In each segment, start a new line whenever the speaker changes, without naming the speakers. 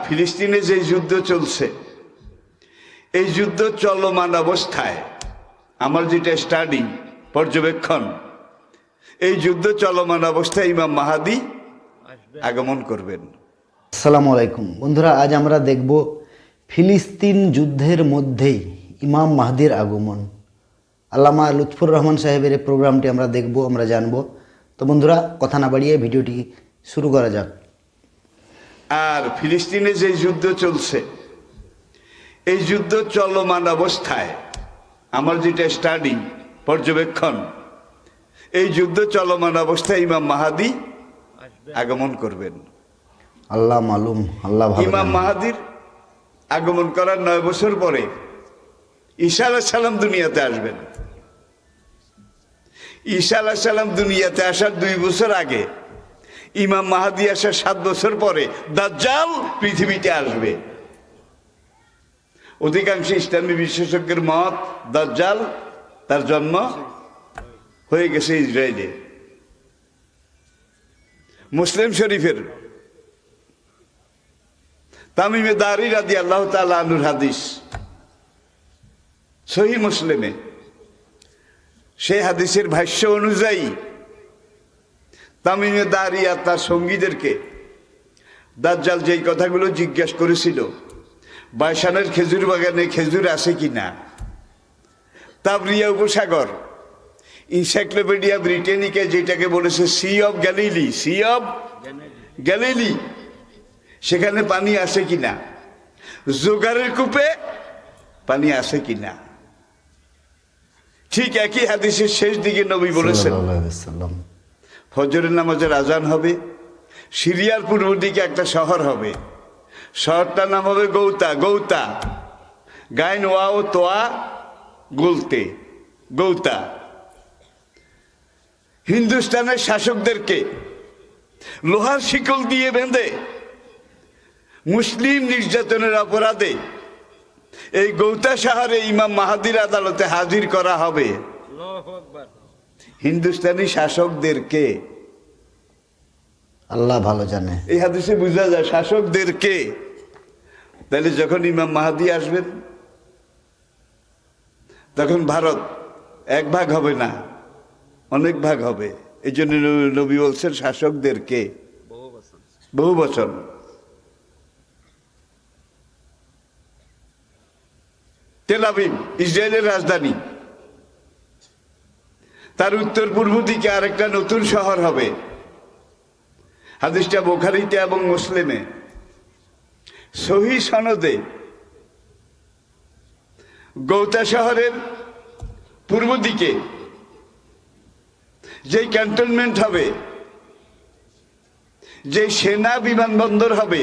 ফিলিস্তিনে যে যুদ্ধ চলছে, এই যুদ্ধ চলমান অবস্থায় আমার যেটা স্টাডি পর্যবেক্ষণ, এই যুদ্ধ চলমান অবস্থায় ইমাম মাহাদি আগমন করবেন।
আসসালামু আলাইকুম বন্ধুরা, আজ আমরা দেখব ফিলিস্তিন যুদ্ধের মধ্যেই ইমাম মাহদির আগমন। আল্লামা লুৎফুর রহমান সাহেবের এই প্রোগ্রামটি আমরা দেখব, আমরা জানব। তো বন্ধুরা, কথা না বাড়িয়ে ভিডিওটি শুরু করা যাক।
আর ফিলিস্তিনে যে যুদ্ধ চলছে, এই যুদ্ধ চলমান অবস্থায় আমার যেটা স্টাডি পর্যবেক্ষণ, এই যুদ্ধ চলমান অবস্থায় ইমাম মাহাদি আগমন করবেন।
আল্লাহ মালুম, আল্লাহ ভালো
ইমাম
জানেন।
মাহাদির আগমন করার 9 বছর পরে ঈসা আলাইহিস সালাম দুনিয়াতে আসবেন। ঈসা আলাইহিস সালাম দুনিয়াতে আসার 2 বছর আগে, ইমাম মাহাদি আসার 7 বছর পরে দাজ্জাল পৃথিবীতে আসবে। অধিকাংশ ইসলামী বিশেষজ্ঞের মত, দাজ্জাল তার জন্ম হয়ে গেছে ইসরায়েলে। মুসলিম শরীফের তামিমে দারি রাদিয়াল্লাহু তাআলা আনহুর হাদিস, সহিহ মুসলিমে, সেই হাদিসের ভাষ্য অনুযায়ী তামিমে দারি আর তার সঙ্গীদেরকে দাজ্জাল যেই কথাগুলো জিজ্ঞাসা করেছিল, বাইশানের খেজুর বাগানে খেজুর আছে কিনা, তাবরিয়া উপসাগর, ইনসাইক্লোপিডিয়া ব্রিটেনিকে যেটাকে বলেছে sea of Galilee, sea of Galilee, সেখানে পানি আছে কিনা, জোগাড়ের কূপে পানি আছে কিনা। ঠিক একই হাদিসের শেষ দিকে নবী বলেছেন,
সাল্লাল্লাহু আলাইহি ওয়াসাল্লাম,
ফজরের নামাজের আজান হবে, সিরিয়ার পূর্ব দিকে একটা শহর হবে, শহরটার নাম হবে গৌতা। গৌতা, গাইন ওয়াও তোয়া গুলতে, গৌতা। হিন্দুস্তানের শাসকদেরকে লোহার শিকল দিয়ে বেঁধে মুসলিম নির্যাতনের অপরাধে এই গৌতা শহরে ইমাম মাহাদির আদালতে হাজির করা হবে। হিন্দুস্তানি শাসকদেরকে,
আল্লাহ ভালো জানে।
এই হাদিসে বোঝা যায় শাসকদেরকে। তাহলে যখন ইমাম মাহাদি আসবেন, তখন ভারত এক ভাগ হবে না, অনেক ভাগ হবে। এই জন্য নবী বলছেন শাসকদেরকে, বহু বচন। তেল আবিব ইসরায়েলের রাজধানী, তার উত্তর পূর্ব দিকে আরেকটা নতুন শহর হবে। হাদিসটা বুখারীতে এবং মুসলিমে সহিহ সনদে। গৌতা শহরের পূর্ব দিকে যেই ক্যান্টনমেন্ট হবে, যে সেনা বিমানবন্দর হবে,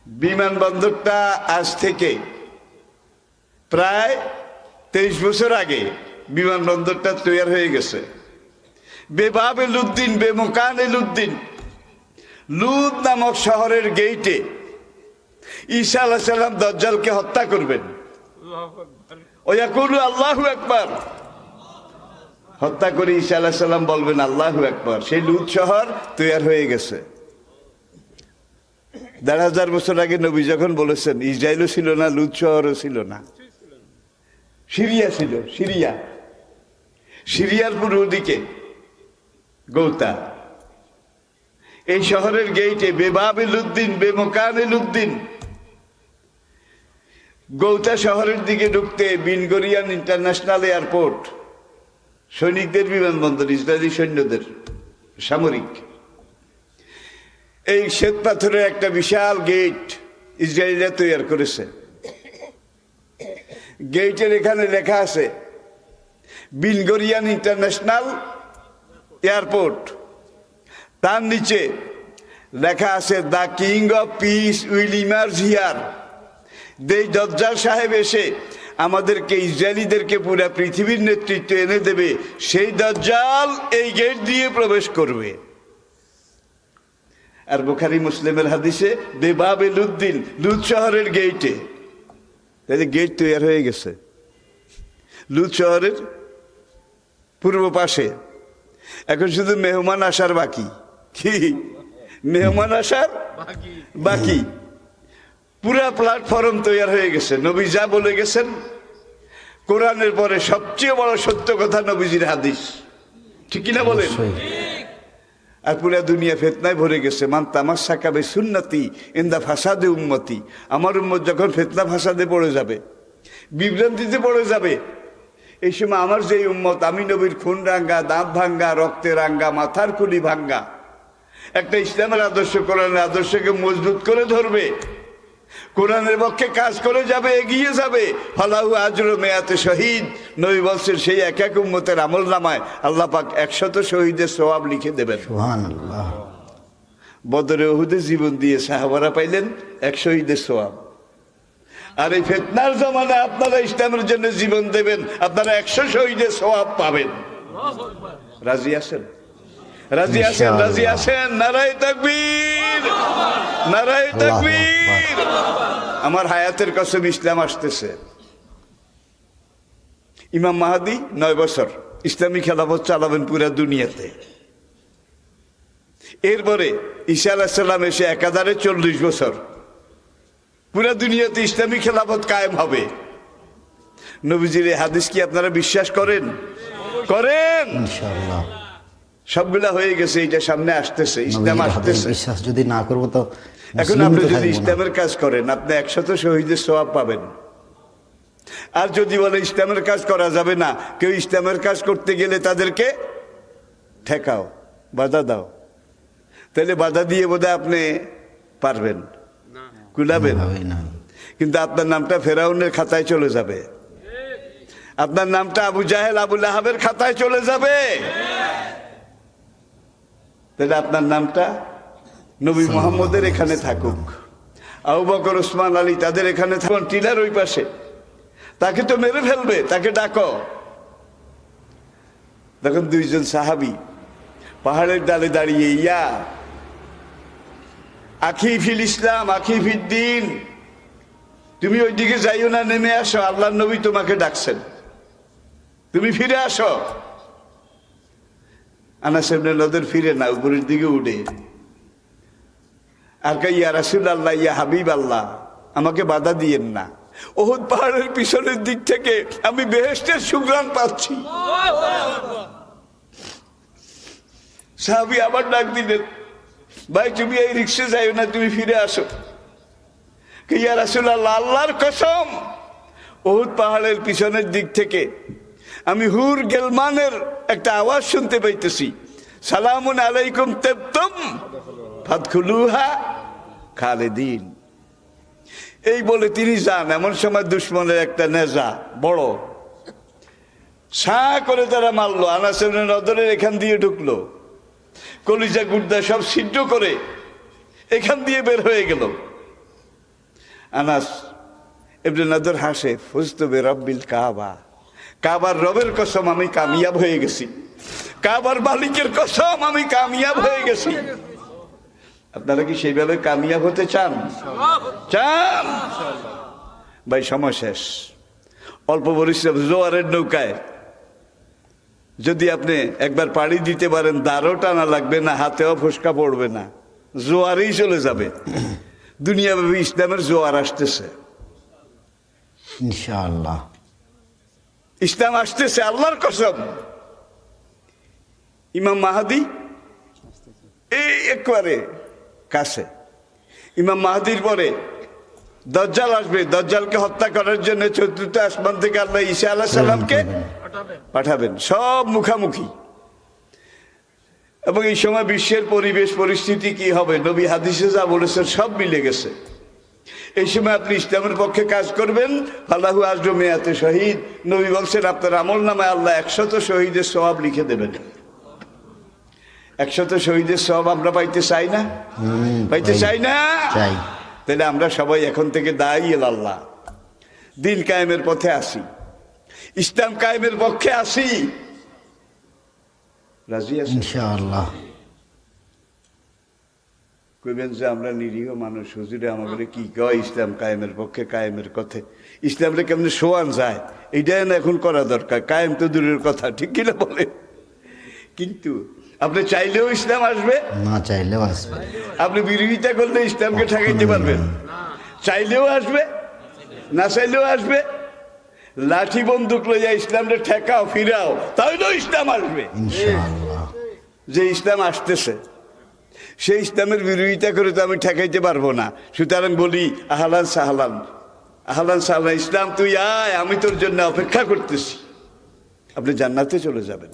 বিমানবন্দরটা আজ থেকে প্রায় 23 বছর আগে বিমানবন্দরটা তৈরি হয়ে গেছে। বেবাবে লুদ্দিন, বেমকানে লুদ্দিন, লুদ নামক শহরের গেইটে ঈসা আলাইহিস সালাম দাজ্জালকে হত্যা করবেন। ওয়াকুলু আল্লাহু আকবার, হত্যা করে ঈসা আলাইহিস সালাম বলবেন আল্লাহু আকবার। সেই লুদ শহর তৈরি হয়ে গেছে। 1,500 বছর আগে নবী যখন বলেছেন, ইসরায়েলও ছিল না, লুদ শহরও ছিল না, সিরিয়া ছিল। সিরিয়া, সিরিয়ার পূর্ব দিকে গৌতা। এই শহরের গেইটে বেবাবে লুদ্দিন, বেমকানে লুদ্দিন। গৌতা শহরের দিকে ঢুকতে বিন গরিয়ান ইন্টারন্যাশনাল এয়ারপোর্ট, সৈনিকদের বিমানবন্দর, ইসরায়েলি সৈন্যদের, সামরিক। এই শ্বেত পাথরের একটা বিশাল গেট ইসরায়েলিরা তৈরি করেছে। গেটের এখানে লেখা আছে বিন গরিয়ান ইন্টারন্যাশনাল এয়ারপোর্ট। তার নিচে লেখা আছে the king of piece will emerge here. এই দাজ্জাল সাহেব এসে আমাদেরকে, ইসরায়েলিদেরকে পুরা পৃথিবীর নেতৃত্ব এনে দেবে। সেই দাজ্জাল এই গেট দিয়ে প্রবেশ করবে। আর বুখারী মুসলিমের হাদিসে বেবাবে লুদ্দিন, লুদ শহরের গেইটে। তাহলে গেট তৈরি হয়ে গেছে লুদ শহরের পূর্ব পাশে। এখন শুধু মেহমান আসার বাকি। কি মেহমান আসার বাকি। পুরা প্ল্যাটফর্ম তৈরি হয়ে গেছে। নবী যা বলে গেছেন, কোরআনের পরে সবচেয়ে বড় সত্য কথা নবীজির হাদিস, ঠিক কিনা বলেন? আর পুরা দুনিয়া ফিতনায় ভরে গেছে। মান তামাসসাকা বিসুন্নতি ইনদা ফাসাদে উম্মতি। আমার উম্মত যখন ফিতনা ফাসাদে পড়ে যাবে, বিভ্রান্তিতে পড়ে যাবে, এই সময় আমার যেই উম্মত, আমি নবীর খুন রাঙ্গা, দাঁত ভাঙ্গা, রক্তে রাঙ্গা, মাথার খুলি ভাঙ্গা, একটা ইসলামের আদর্শ, কোরআনের আদর্শকে মজবুত করে ধরবে, কোরআনের পক্ষে কাজ করে যাবে, এগিয়ে যাবে, ফালাহু আজরু মেয়াতে শহীদ। নবী বলছেন সেই এক এক উম্মতের আমল নামায় আল্লাহ পাক 100 শহীদের সওয়াব লিখে দেবেন।
সুবহানাল্লাহ।
বদরে উহুদে জীবন দিয়ে সাহাবারা পাইলেন 1 শহীদের সওয়াব। আর এই ফিতনার জামানায় আপনারা ইসলামের জন্য জীবন দেবেন, আপনারা 100 শহীদের সওয়াব পাবেন। রাজি আছেন? রাজি আছেন? রাজি আছেন? নারায়ে তাকবীর, নারায়ে তাকবীর। আমার হায়াতের কসম, ইসলাম আসতেছে। ইমাম মাহাদি 9 বছর ইসলামী খেলাফত চালাবেন পুরা দুনিয়াতে। এরপরে ঈসা আলাইহিস সালাম এসে একাধারে 40 বছর পুরা দুনিয়াতে ইসলামী খেলাফত কায়েম হবে। নবীজির এই হাদিস কি আপনারা বিশ্বাস করেন? করেন?
ইনশাআল্লাহ।
সবগুলা হয়ে গেছে, এটা সামনে আসতেছে, ইসলাম আসতেছে।
বিশ্বাস যদি না করবো তো
এখন আপনি যদি ইসলামের কাজ করেন, আপনি 100 শহীদের সওয়াব পাবেন। আর যদি বলে ইসলামের কাজ করা যাবে না, কেউ ইসলামের কাজ করতে গেলে তাদেরকে ঠেকাও, বাধা দাও, তাহলে বাধা দিয়ে বোধহয় আপনি পারবেন, কুলাবেন। কিন্তু আপনার নামটা ফেরাউনের খাতায় চলে যাবে, আপনার নামটা আবু জাহেল, আবু লাহাবের খাতায় চলে যাবে। তাহলে আপনার নামটা নবী মুহাম্মদের এখানে থাকুক, আবু বকর, ওসমান, আলী তাদের এখানে থাকুন। টিলার ওই পাশে, তাকে তো মেরে ফেলবে, তাকে ডাকো। তখন 2 জন সাহাবী পাহাড়ের ডালে দাঁড়িয়ে, ইয়া আখি ফিল ইসলাম, আখি ফিদ দ্বীন, তুমি ওইদিকে যাইও না, নেমে আসো, আল্লাহর নবী তোমাকে ডাকছেন, তুমি ফিরে আসো। আনাস ইবনে নদর ফিরে না, উপরের দিকে উঠে আর কে, ইয়া রাসূলুল্লাহ, ইয়া হাবিব আল্লাহ, আমাকে বাধা দিয়েন না। উহুদ পাহাড়ের পিছনের দিক থেকে আমি বেহেশতের সুঘ্রাণ পাচ্ছি। সাহাবী আবার ডাক দিলেন, ভাই তুমি এই রিক্সা যাইও না, তুমি ফিরে আসো। কে, ইয়া রাসূলুল্লাহ, আল্লাহর কসম, উহুদ পাহাড়ের পিছনের দিক থেকে আমি হুর গেলমানের একটা আওয়াজ শুনতে পাইতেছি, সালামুন আলাইকুম তিবতুম ফাদখুলুহা খালিদিন। এই বলে তিনি যান। এমন সময় দুশমনের একটা নেজা বড় সাঁ করে তারা মারলো, আনাস ইবনে নদরের এখান দিয়ে ঢুকলো, কলিজা গুর্দা সব সিদ্ধ করে এখান দিয়ে বের হয়ে গেল। আনাস ইবনে নদর হাসে, ফুজতু বিরাব্বিল কাবা, কাবার রবের কসম আমি কামিয়াব হয়ে গেছি, কাবার মালিকের কসম আমি কামিয়াব হয়ে গেছি। আপনারা কি সেইভাবে কামিয়াব হতে চান? চান? ভাই সময় শেষ। অল্প পরিশ্রম, জোয়ারের নৌকায় যদি আপনি একবার পাড়ি দিতে পারেন, দাঁড়ও টানা লাগবে না, হাতেও ফসকা পড়বে না, জোয়ারেই চলে যাবে। দুনিয়াব্যাপী ইসলামের জোয়ার আসতেছে,
ইনশাআল্লাহ।
ইসলাম আসতেছে, আল্লাহর কসম। ইমাম মাহাদি এই একবারে কাছে। ইমাম মাহাদির পরে দজ্জাল আসবে, দজ্জালকে হত্যা করার জন্য 4th আসমান থেকে আল্লাহ ঈসা আলাইহিস সালামকে পাঠাবেন, সব মুখামুখি। এবং এই সময় বিশ্বের পরিবেশ পরিস্থিতি কি হবে, নবী হাদিসে যা বলেছেন সব মিলে গেছে। এই সময় আপনি ইসলামের পক্ষে কাজ করবেন, ফালাহু আজরু মিয়াতে শহীদ। নবী বলছেন আপনার আমল নামায় আল্লাহ 100 শহীদের সওয়াব লিখে দেবেন। 100 শহীদের সওয়াব আমরা পাইতে চাই না? পাইতে চাই না?
চাই।
তাহলে আমরা সবাই এখন থেকে দায়ী আল্লাহ, দিন কায়েমের পথে আসি, ইসলাম কায়েমের পক্ষে আসি। রাজি আছেন?
ইনশাআল্লাহ।
কইবেন যে আমরা নিরীহ মানুষ, হুজুরে আমাদের কি কয় ইসলাম কায়েমের পক্ষে, কায়েমের কথা, ইসলামটা কেমনে শোয়ান যায় এইটাই না এখন করা দরকার। কায়েম তো দূরের কথা, ঠিক কিনা বলে? কিন্তু আপনি চাইলেও ইসলাম আসবে,
না চাইলেও আসবে।
আপনি বিরোধিতা করলে ইসলামকে ঠেকাইতে পারবেন। চাইলেও আসবে, না চাইলেও আসবে। লাঠি বন্দুক লইয়া ইসলামকে ঠেকাও ফিরাও, তাইলেও ইসলাম আসবে।
ইনশাআল্লাহ।
যে ইসলাম আসতেছে সেই ইসলামের বিরোধিতা করে তো আমি ঠেকাইতে পারবো না। সুতরাং বলি আহলান সাহলান, আহলান সাহলান, ইসলাম তুই আয়, আমি তোর জন্য অপেক্ষা করতেছি। আপনি জান্নাতে চলে যাবেন।